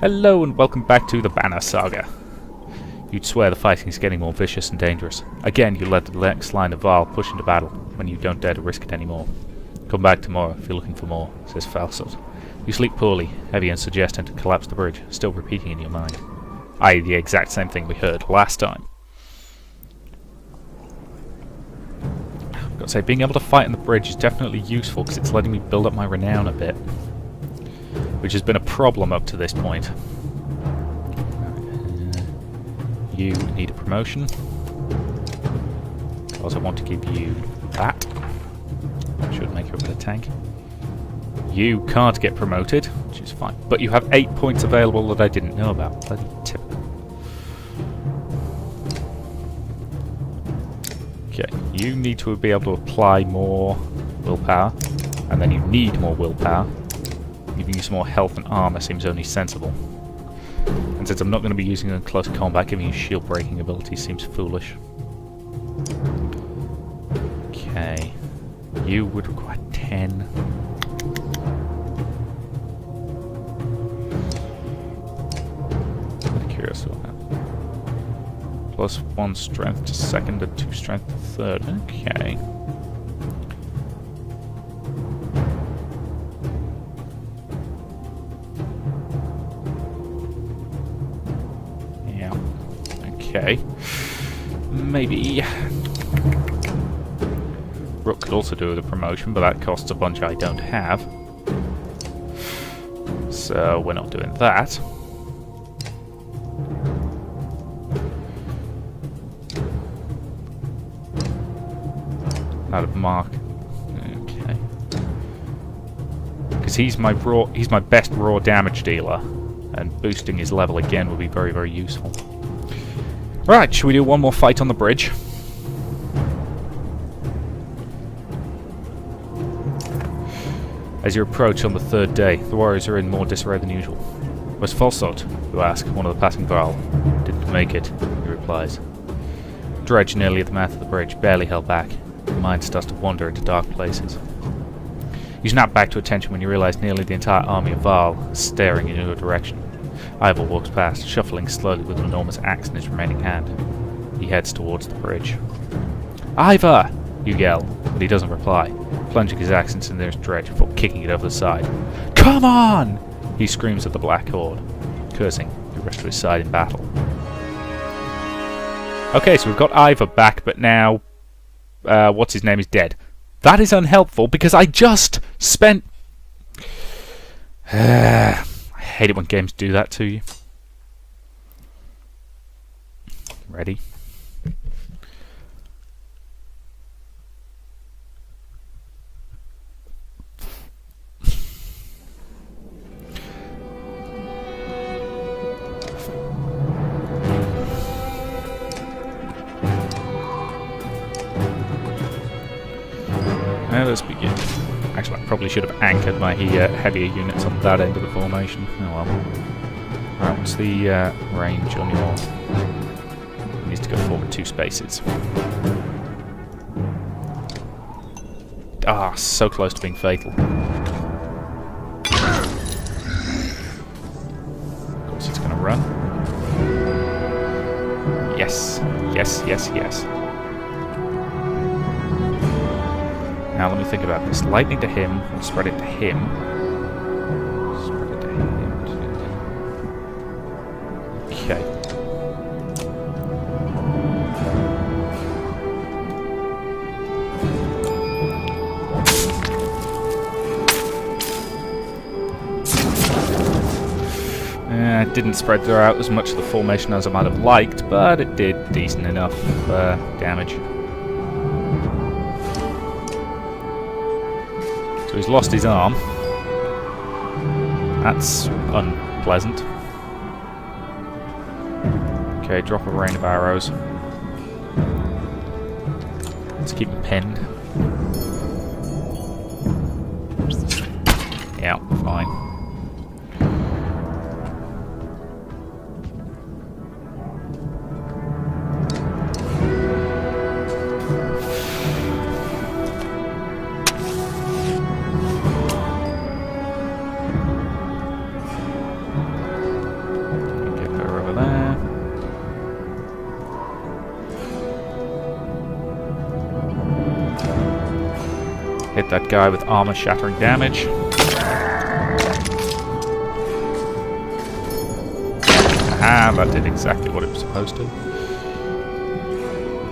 Hello and welcome back to the Banner Saga. You'd swear the fighting is getting more vicious and dangerous. Again, you let the next line of Val push into battle when you don't dare to risk it anymore. Come back tomorrow if you're looking for more, says Falsot. You sleep poorly, heavy and suggesting to collapse the bridge, still repeating in your mind. I.e. the exact same thing we heard last time. I've got to say, being able to fight on the bridge is definitely useful because it's letting me build up my renown a bit, which has been a problem up to this point. You need a promotion, because I want to give you that. Should make you a better tank. You can't get promoted, which is fine, but you have 8 points available that I didn't know about. Bloody typical. Okay, you need to be able to apply more willpower, and then you need more willpower. Giving you some more health and armor seems only sensible. And since I'm not going to be using it in close combat, giving you shield breaking ability seems foolish. Okay. You would require 10. I'm curious about that. Plus 1 strength to second and 2 strength to third. Okay. Okay. Maybe Rook could also do with a promotion, but that costs a bunch I don't have. So we're not doing that. Out of Mark. Okay. Because he's my best raw damage dealer, and boosting his level again would be very, very useful. Right, should we do one more fight on the bridge? As you approach on the third day, the warriors are in more disarray than usual. Where's Falsot? You ask, one of the passing Varl. Didn't make it, he replies. Dredge nearly at the mouth of the bridge, barely held back. Your mind starts to wander into dark places. You snap back to attention when you realize nearly the entire army of Varl is staring in your direction. Ivor walks past, shuffling slowly with an enormous axe in his remaining hand. He heads towards the bridge. Ivor! You yell, but he doesn't reply, plunging his axe into the nearest dredge before kicking it over the side. Come on! He screams at the Black Horde. Cursing, he rushes to his side in battle. Okay, so we've got Ivor back, but now what's his name is dead. That is unhelpful because I just spent... I hate it when games do that to you. Ready? Now let's begin. Actually, I probably should have anchored my heavier units on that end of the formation. Oh well. Alright, what's the range on your... It needs to go forward 2 spaces. Ah, so close to being fatal. Of course it's going to run. Yes, yes, yes, yes. Now let me think about this. Lightning to him, we'll spread it to him. Spread it to him. Okay. It didn't spread throughout as much of the formation as I might have liked, but it did decent enough damage. So he's lost his arm. That's unpleasant. Okay, drop a rain of arrows. Let's keep him pinned. Yeah, fine. Hit that guy with armor-shattering damage. Ah, that did exactly what it was supposed to.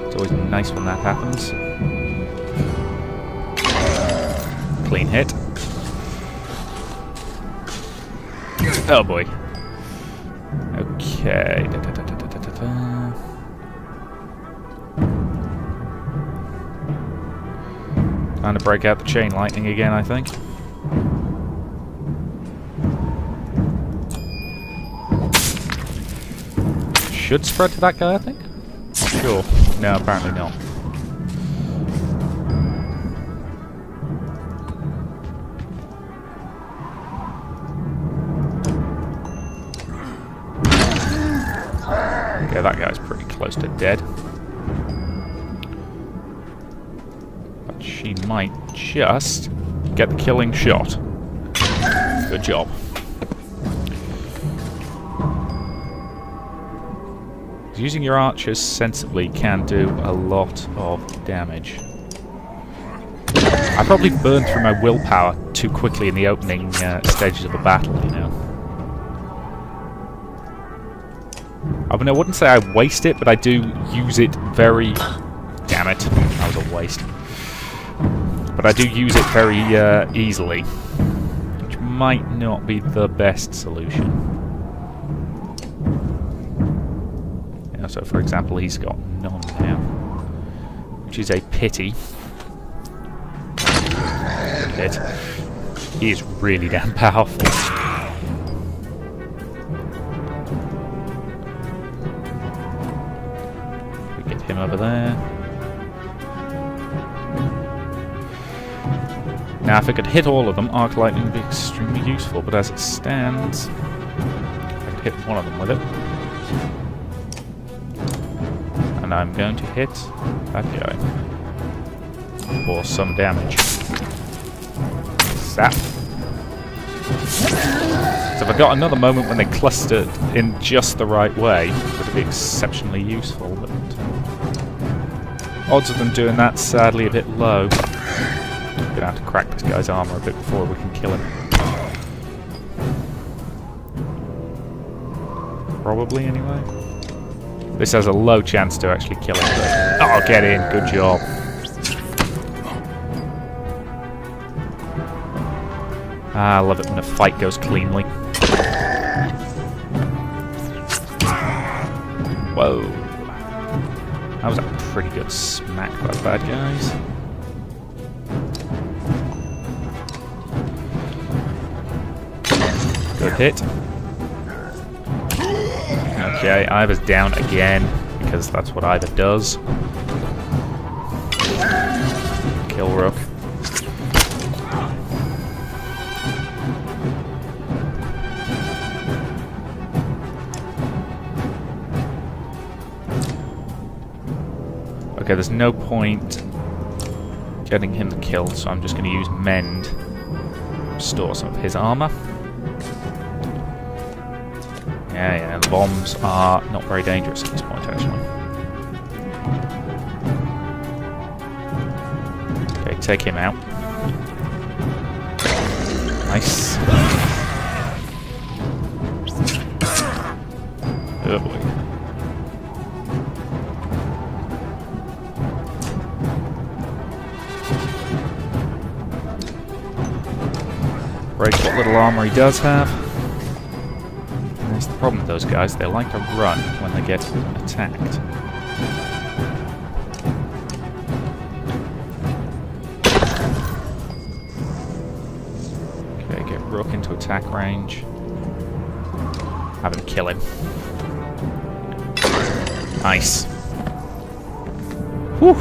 It's always nice when that happens. Clean hit. Oh boy. Okay. Time to break out the chain lightning again, I think. Should spread to that guy, I think? Not sure. No, apparently not. Okay, that guy's pretty close to dead. But she might just get the killing shot. Good job. Using your archers sensibly can do a lot of damage. I probably burned through my willpower too quickly in the opening stages of a battle, you know. I mean, I wouldn't say I waste it, but I do use it very... Damn it, that was a waste. But I do use it very easily, which might not be the best solution. So, for example, he's got none now, which is a pity. Good hit. He is really damn powerful. We get him over there. Now, if I could hit all of them, arc lightning would be extremely useful, but as it stands, I could hit one of them with it. And I'm going to hit that guy for some damage. Zap. So if I got another moment when they clustered in just the right way, it would be exceptionally useful, but odds of them doing that sadly a bit low. I'm gonna have to crack this guy's armor a bit before we can kill him. Probably anyway. This has a low chance to actually kill him. Oh, get in. Good job. Ah, I love it when a fight goes cleanly. Whoa. That was a pretty good smack by the bad guys. Good hit. Okay, Iva's down again, because that's what Iva does. Kill Rook. Okay, there's no point getting him the kill, so I'm just going to use Mend. Restore some of his armor. Yeah, the bombs are not very dangerous at this point, actually. Okay, take him out. Nice. Oh boy. Break what little armor he does have. That's the problem with those guys, they like to run when they get attacked. Okay, get Rook into attack range. Have him kill him. Nice. Whew!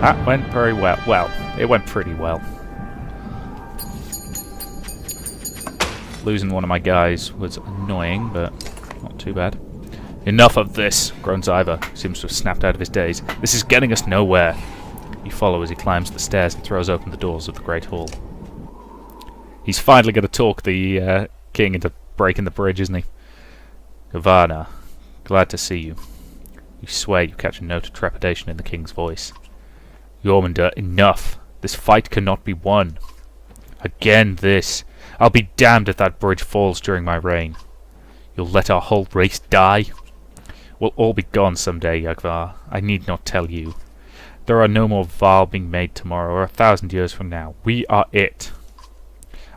That went very well. Well, it went pretty well. Losing one of my guys was annoying, but not too bad. Enough of this, groans Iva, who seems to have snapped out of his daze. This is getting us nowhere. You follow as he climbs the stairs and throws open the doors of the Great Hall. He's finally going to talk the king into breaking the bridge, isn't he? Ivana, glad to see you. You swear you catch a note of trepidation in the king's voice. Jormungandr, enough. This fight cannot be won. Again this. I'll be damned if that bridge falls during my reign. You'll let our whole race die? We'll all be gone someday, Yagvar. I need not tell you. There are no more Val being made tomorrow or 1,000 years from now. We are it.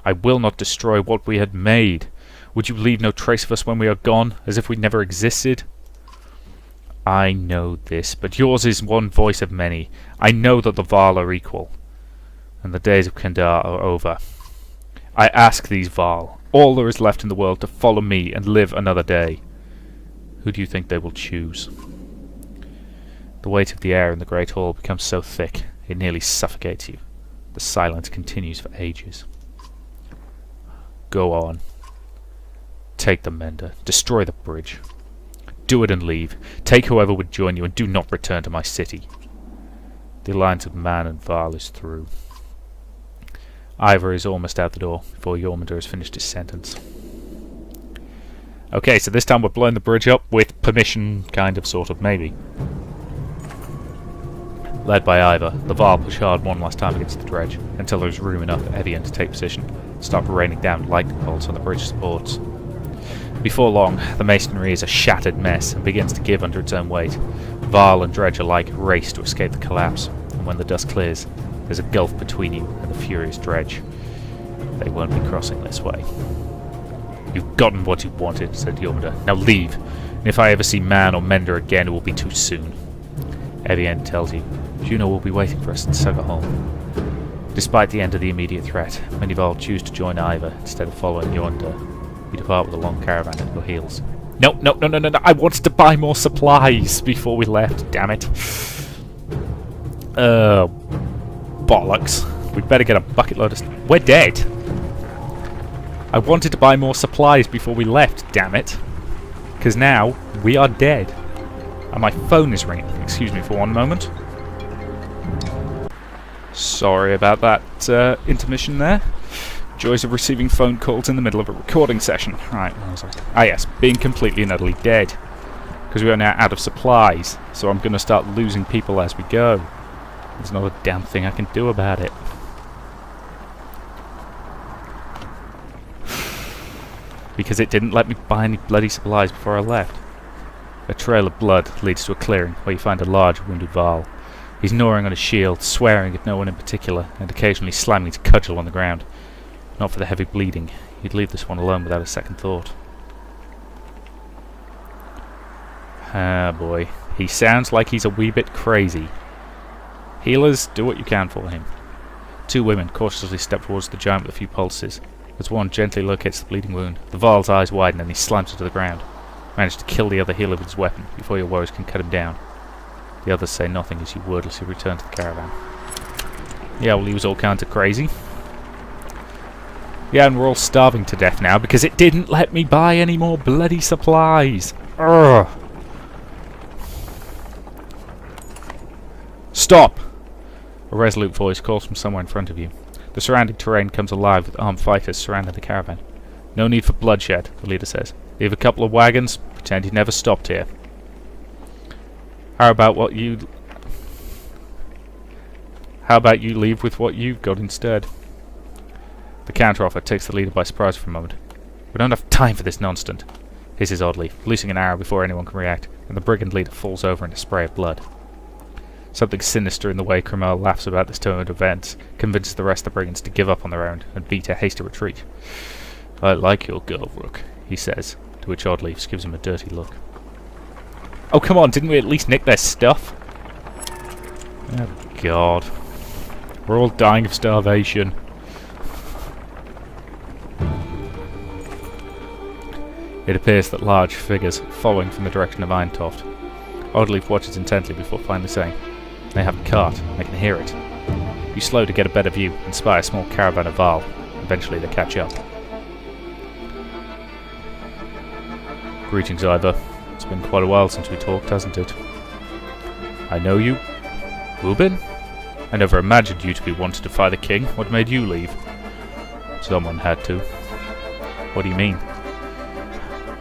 I will not destroy what we had made. Would you leave no trace of us when we are gone, as if we never existed? I know this, but yours is one voice of many. I know that the Val are equal, and the days of Kendar are over. I ask these Val, all there is left in the world, to follow me and live another day. Who do you think they will choose? The weight of the air in the great hall becomes so thick it nearly suffocates you. The silence continues for ages. Go on. Take the Mender. Destroy the bridge. Do it and leave. Take whoever would join you and do not return to my city. The alliance of man and Val is through. Ivor is almost out the door before Jormungandr has finished his sentence. Okay, so this time we're blowing the bridge up with permission, kind of, sort of, maybe. Led by Ivor, the Val push hard one last time against the dredge, until there is room enough for Evian to take position and start raining down lightning bolts on the bridge supports. Before long, the masonry is a shattered mess and begins to give under its own weight. Val and dredge alike race to escape the collapse, and when the dust clears, there's a gulf between you and the furious dredge. They won't be crossing this way. You've gotten what you wanted, said Jormungandr. Now leave, and if I ever see man or Mender again, it will be too soon. Evian tells you, Juno will be waiting for us in Saga Home. Despite the end of the immediate threat, many Val choose to join Ivor instead of following Jormungandr. You depart with a long caravan at your heels. No, I wanted to buy more supplies before we left, damn it. Bollocks. We'd better get a bucket load of We're dead! I wanted to buy more supplies before we left, damn it. Because now, we are dead. And my phone is ringing. Excuse me for one moment. Sorry about that intermission there. Joys of receiving phone calls in the middle of a recording session. Right, where was I? Ah yes, being completely and utterly dead. Because we are now out of supplies, so I'm going to start losing people as we go. There's not a damn thing I can do about it. Because it didn't let me buy any bloody supplies before I left. A trail of blood leads to a clearing where you find a large wounded Val. He's gnawing on his shield, swearing at no one in particular, and occasionally slamming his cudgel on the ground. Not for the heavy bleeding. You'd leave this one alone without a second thought. Ah boy, he sounds like he's a wee bit crazy. Healers, do what you can for him. Two women cautiously step towards the giant with a few pulses. As one gently locates the bleeding wound, the Val's eyes widen and he slams it to the ground. Manage to kill the other healer with his weapon before your warriors can cut him down. The others say nothing as you wordlessly return to the caravan. Yeah, well, he was all kinds of crazy. Yeah, and we're all starving to death now because it didn't let me buy any more bloody supplies. Urgh. Stop! A resolute voice calls from somewhere in front of you. The surrounding terrain comes alive with armed fighters surrounding the caravan. No need for bloodshed, the leader says. Leave a couple of wagons, pretend you never stopped here. How about you leave with what you've got instead? The counteroffer takes the leader by surprise for a moment. We don't have time for this nonsense, hisses Oddleif, releasing an arrow before anyone can react, and the brigand leader falls over in a spray of blood. Something sinister in the way Cromwell laughs about this turn of events convinces the rest of the brigands to give up on their own and beat a hasty retreat. I like your girl, Rook, he says, to which Oddleif gives him a dirty look. Oh, come on, didn't we at least nick their stuff? Oh, God. We're all dying of starvation. It appears that large figures following from the direction of Irontoft. Oddleif watches intently before finally saying, they have a cart, I can hear it. You slow to get a better view and spy a small caravan of Val. Eventually they catch up. Greetings, Ivor. It's been quite a while since we talked, hasn't it? I know you. Reuben? I never imagined you to be wanting to fight the king. What made you leave? Someone had to. What do you mean?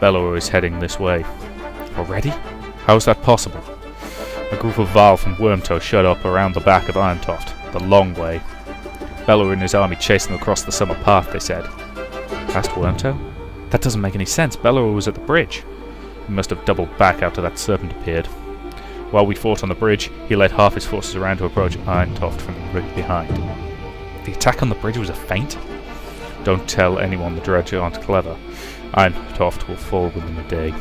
Bellower is heading this way. Already? How is that possible? A group of Val from Wormtoe showed up around the back of Irontoft, the long way. Bello and his army chased them across the summer path, they said. Past Wormtoe? That doesn't make any sense. Bello was at the bridge. He must have doubled back after that serpent appeared. While we fought on the bridge, he led half his forces around to approach Irontoft from the bridge behind. The attack on the bridge was a feint? Don't tell anyone the Dredge aren't clever. Irontoft will fall within a day.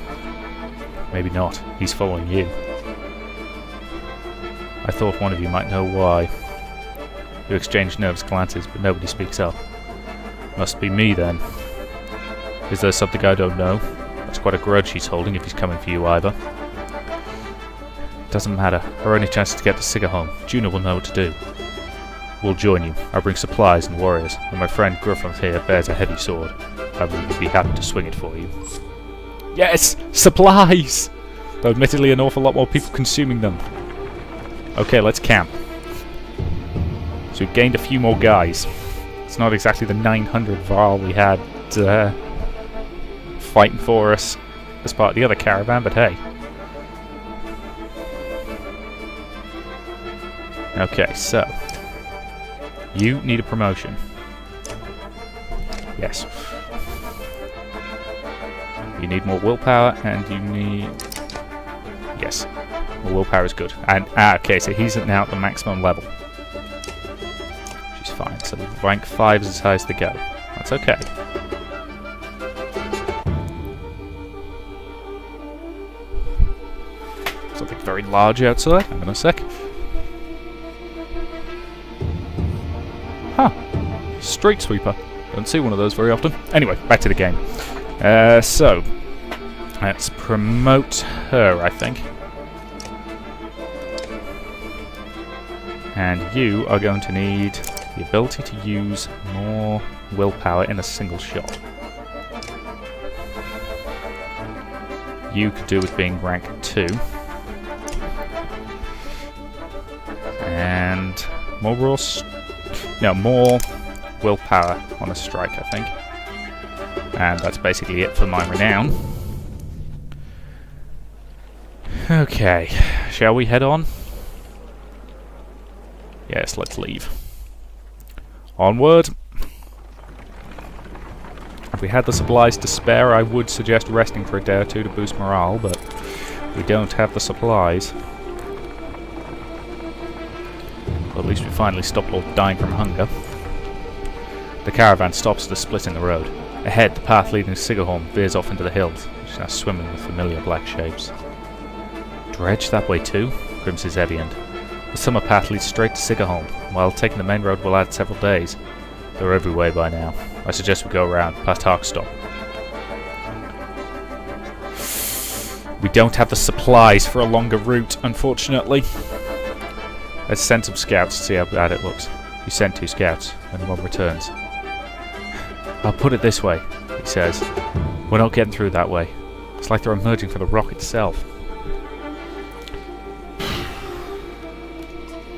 Maybe not. He's following you. I thought one of you might know why. You exchange nervous glances, but nobody speaks up. Must be me, then. Is there something I don't know? That's quite a grudge he's holding if he's coming for you, Ivor. Doesn't matter. Our only chance to get to Sigerholm. Juno will know what to do. We'll join you. I'll bring supplies and warriors, and my friend Grufflin here bears a heavy sword. I would be happy to swing it for you. Yes! Supplies! Though admittedly an awful lot more people consuming them. Okay, let's camp. So we've gained a few more guys. It's not exactly the 900 Varl we had fighting for us as part of the other caravan, but hey. Okay, so you need a promotion. Yes. You need more willpower, and you need... Yes. More willpower is good. And okay, so he's now at the maximum level. Which is fine. So the rank 5 is as high as they go. That's okay. Something very large outside. Hang on a sec. Huh. Street sweeper. Don't see one of those very often. Anyway, back to the game. So, let's promote her, I think. And you are going to need the ability to use more willpower in a single shot. You could do with being rank 2. And more raw... No, more willpower on a strike, I think. And that's basically it for my renown. Okay, shall we head on? Yes, let's leave. Onward! If we had the supplies to spare, I would suggest resting for a day or two to boost morale, but we don't have the supplies. Well, at least we finally stopped all dying from hunger. The caravan stops at a split in the road. Ahead, the path leading to Sigerholm veers off into the hills, which is now swimming with familiar black shapes. Dredge that way too? Grimses Evian. The summer path leads straight to Sigerholm, while taking the main road will add several days. They're every way by now. I suggest we go around, past Harkstop. We don't have the supplies for a longer route, unfortunately. Let's send some scouts to see how bad it looks. You send 2 scouts, and one returns. I'll put it this way, he says. We're not getting through that way. It's like they're emerging from the rock itself.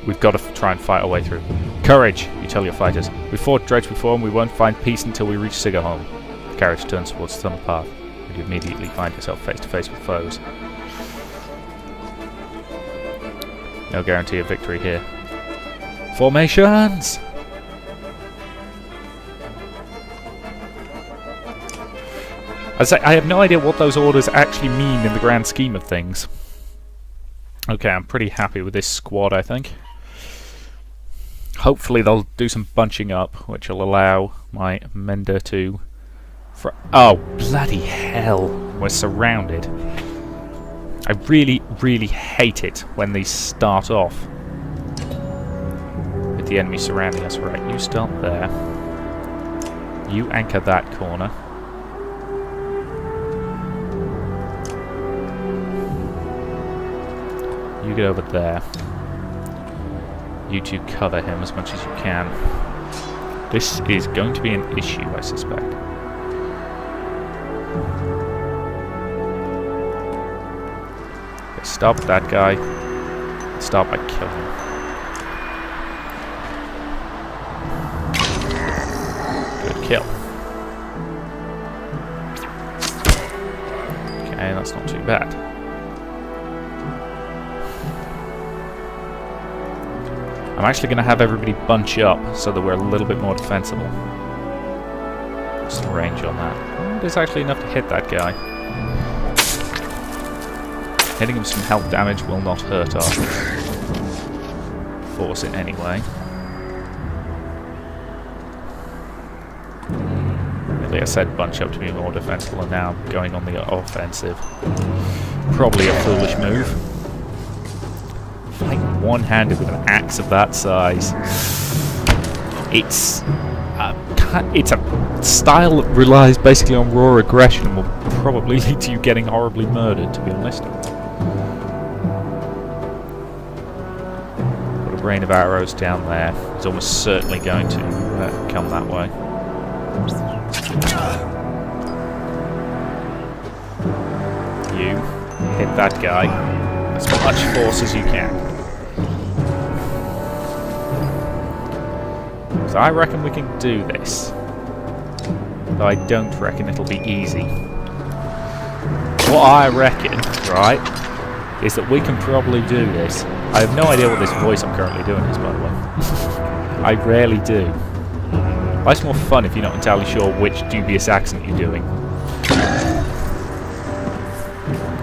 We've got to try and fight our way through. Courage, you tell your fighters. We fought Dredge before and we won't find peace until we reach Sigerholm. The carriage turns towards the summer path, and you immediately find yourself face to face with foes. No guarantee of victory here. Formations! I have no idea what those orders actually mean in the grand scheme of things. Okay, I'm pretty happy with this squad, I think. Hopefully they'll do some bunching up, which will allow my Mender to... Oh, bloody hell! We're surrounded. I really, really hate it when these start off with the enemy surrounding us. Right, you start there. You anchor that corner. You get over there. You two cover him as much as you can. This is going to be an issue, I suspect. Okay, stop that guy. Start by killing him. Good kill. Okay, that's not too bad. I'm actually going to have everybody bunch up so that we're a little bit more defensible. Just the range on that. Oh, there's actually enough to hit that guy. Hitting him some health damage will not hurt our force in any way. Like I said, bunch up to be more defensible, and now I'm going on the offensive. Probably a foolish move. Fighting one-handed with an axe of that size. It's a style that relies basically on raw aggression and will probably lead to you getting horribly murdered, to be honest. Put a rain of arrows down there. It's almost certainly going to come that way. You hit that guy as much force as you can. So I reckon we can do this. Though I don't reckon it'll be easy. What I reckon, right, is that we can probably do this. I have no idea what this voice I'm currently doing is, by the way. I rarely do. Life's more fun if you're not entirely sure which dubious accent you're doing.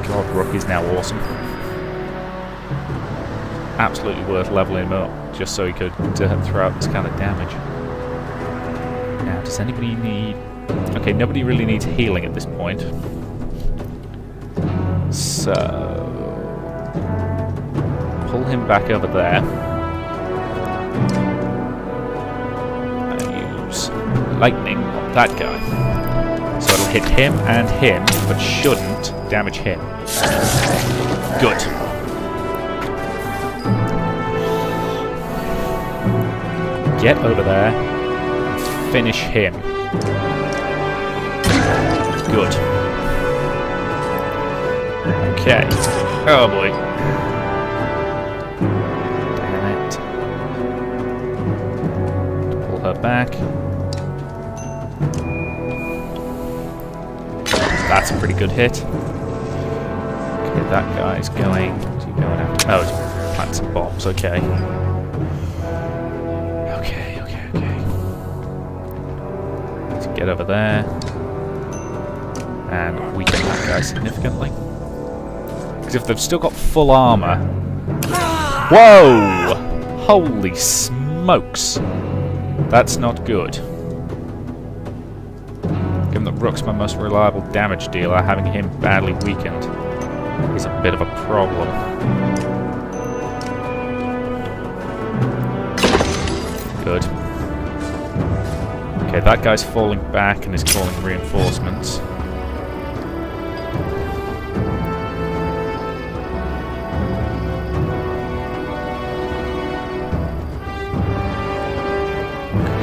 God, Rook is now awesome. Absolutely worth leveling him up, just so he could throw out this kind of damage. Now, does anybody need... Okay, nobody really needs healing at this point. So... pull him back over there. Lightning on that guy. So it'll hit him and him, but shouldn't damage him. Good. Get over there. Finish him. Good. Okay. Oh boy. Damn it. Pull her back. That's a pretty good hit. Okay, that guy's going... What's he going after? Oh, he's planting some bombs, okay. Okay. Let's get over there. And weaken that guy significantly. Because if they've still got full armor... Whoa! Holy smokes! That's not good. Given that Rook's my most reliable damage dealer, having him badly weakened is a bit of a problem. Good. Okay, that guy's falling back and is calling reinforcements.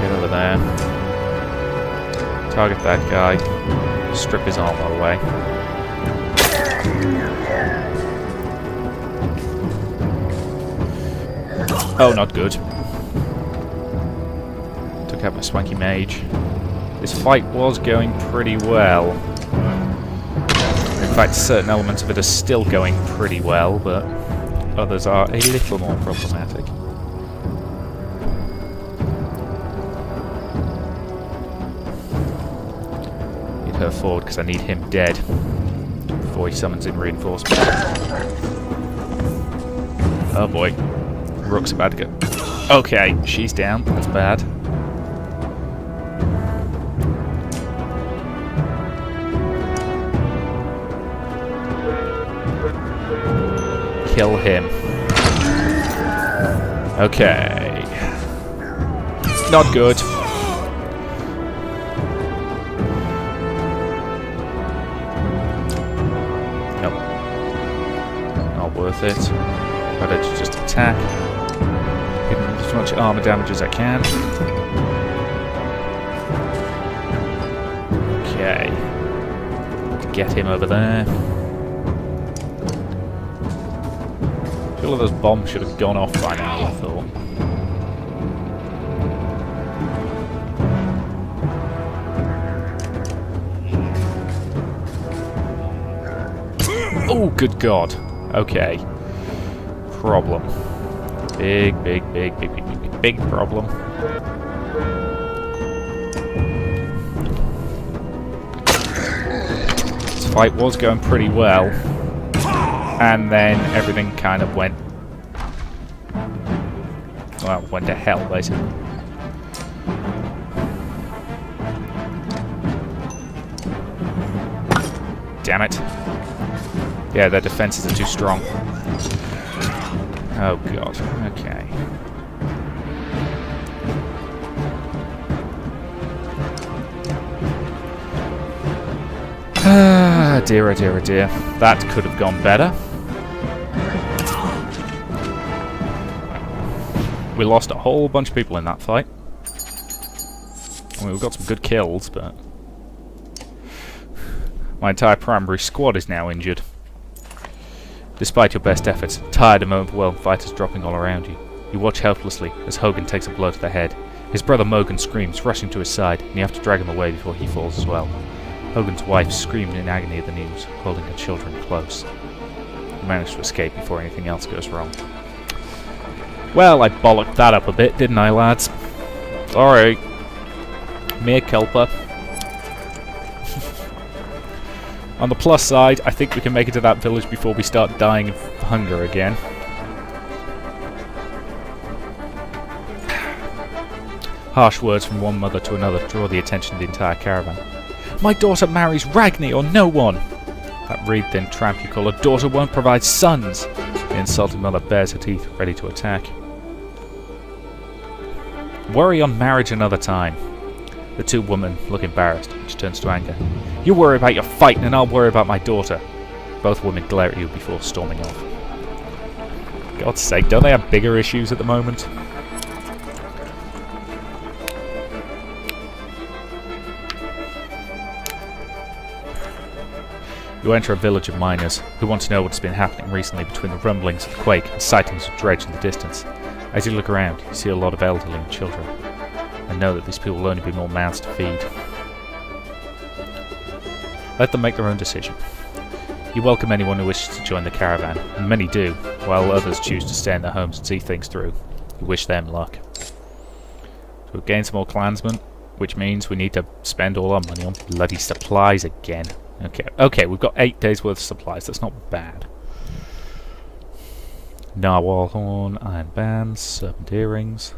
Get over there. Target that guy, strip his armor away. Oh, not good. Took out my swanky mage. This fight was going pretty well. In fact, certain elements of it are still going pretty well, but others are a little more problematic. Her forward because I need him dead before he summons in reinforcements. Oh boy. Rook's about to go. Okay, she's down. That's bad. Kill him. Okay. Not good. Worth it. Better to just attack. Give him as much armor damage as I can. Okay. Get him over there. I feel like those bombs should have gone off by now, I thought. Oh, good God. Okay. Problem. Big, big, big, big, big, big, big, big problem. This fight was going pretty well, and then everything kind of went to hell, basically. Damn it. Yeah, their defenses are too strong. Oh god, okay. Ah, dear, oh dear, oh dear. That could have gone better. We lost a whole bunch of people in that fight. I mean, we've got some good kills, but my entire primary squad is now injured. Despite your best efforts, tired and overwhelmed fighters dropping all around you. You watch helplessly as Hogan takes a blow to the head. His brother Mogan screams, rushing to his side, and you have to drag him away before he falls as well. Hogan's wife screamed in agony at the news, holding her children close. You manage to escape before anything else goes wrong. Well, I bollocked that up a bit, didn't I, lads? Alright. Mea culpa. On the plus side, I think we can make it to that village before we start dying of hunger again. Harsh words from one mother to another draw the attention of the entire caravan. My daughter marries Ragni or no one! That reed-thin tramp you call a daughter won't provide sons! The insulting mother bares her teeth, ready to attack. Worry on marriage another time. The two women look embarrassed, which turns to anger. You worry about your fighting and I'll worry about my daughter. Both women glare at you before storming off. God's sake, don't they have bigger issues at the moment? You enter a village of miners, who want to know what's been happening recently between the rumblings of the quake and sightings of dredge in the distance. As you look around, you see a lot of elderly and children, and know that these people will only be more mouths to feed. Let them make their own decision. You welcome anyone who wishes to join the caravan, and many do, while others choose to stay in their homes and see things through. You wish them luck. So we've gained some more clansmen, which means we need to spend all our money on bloody supplies again. Okay, we've got 8 days worth of supplies, that's not bad. Narwhal horn, iron bands, serpent earrings.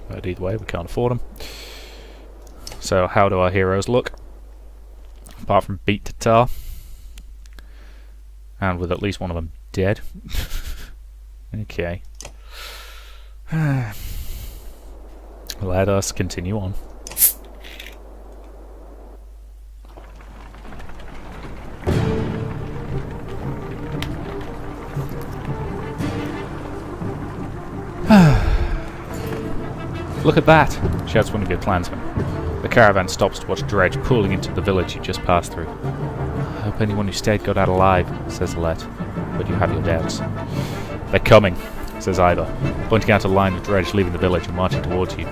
But either way, we can't afford them. So how do our heroes look? Apart from beat to tar. And with at least one of them dead. Okay. Let us continue on. Look at that! Shouts one of your clansmen. The caravan stops to watch dredge pulling into the village you just passed through. I hope anyone who stayed got out alive, says Alette, but you have your doubts. They're coming, says Ivor, pointing out a line of dredge leaving the village and marching towards you.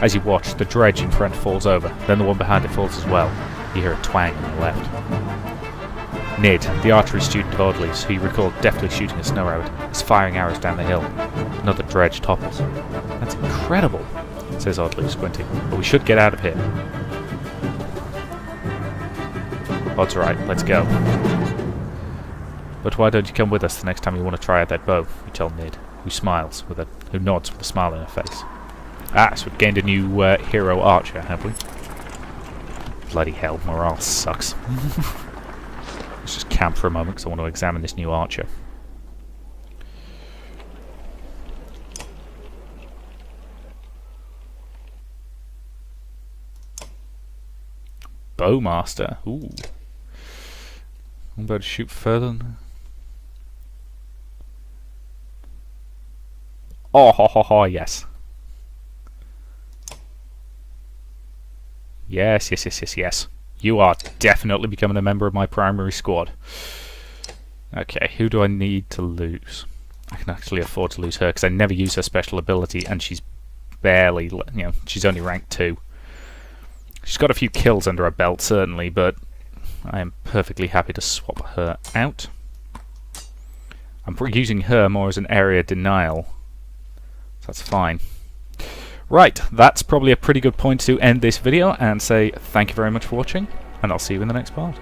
As you watch, the dredge in front falls over, then the one behind it falls as well. You hear a twang on the left. Nid, the archery student of Audley's, who you recall deftly shooting a snow arrow, is firing arrows down the hill. Another dredge topples. That's incredible, says Audley, squinting, but we should get out of here. Odds are right, let's go. But why don't you come with us the next time you want to try out that bow, you tell Nid, who nods with a smile on her face. Ah, so we've gained a new hero archer, have we? Bloody hell, morale sucks. Let's just camp for a moment because I want to examine this new archer. Bowmaster, ooh. I'm about to shoot further than... Oh, ho, ho, ho, yes. Yes, yes, yes, yes, yes. You are definitely becoming a member of my primary squad. Okay, who do I need to lose? I can actually afford to lose her because I never use her special ability and she's barely, she's only rank 2. She's got a few kills under her belt, certainly, but I am perfectly happy to swap her out. I'm using her more as an area denial, so that's fine. Right, that's probably a pretty good point to end this video and say thank you very much for watching, and I'll see you in the next part.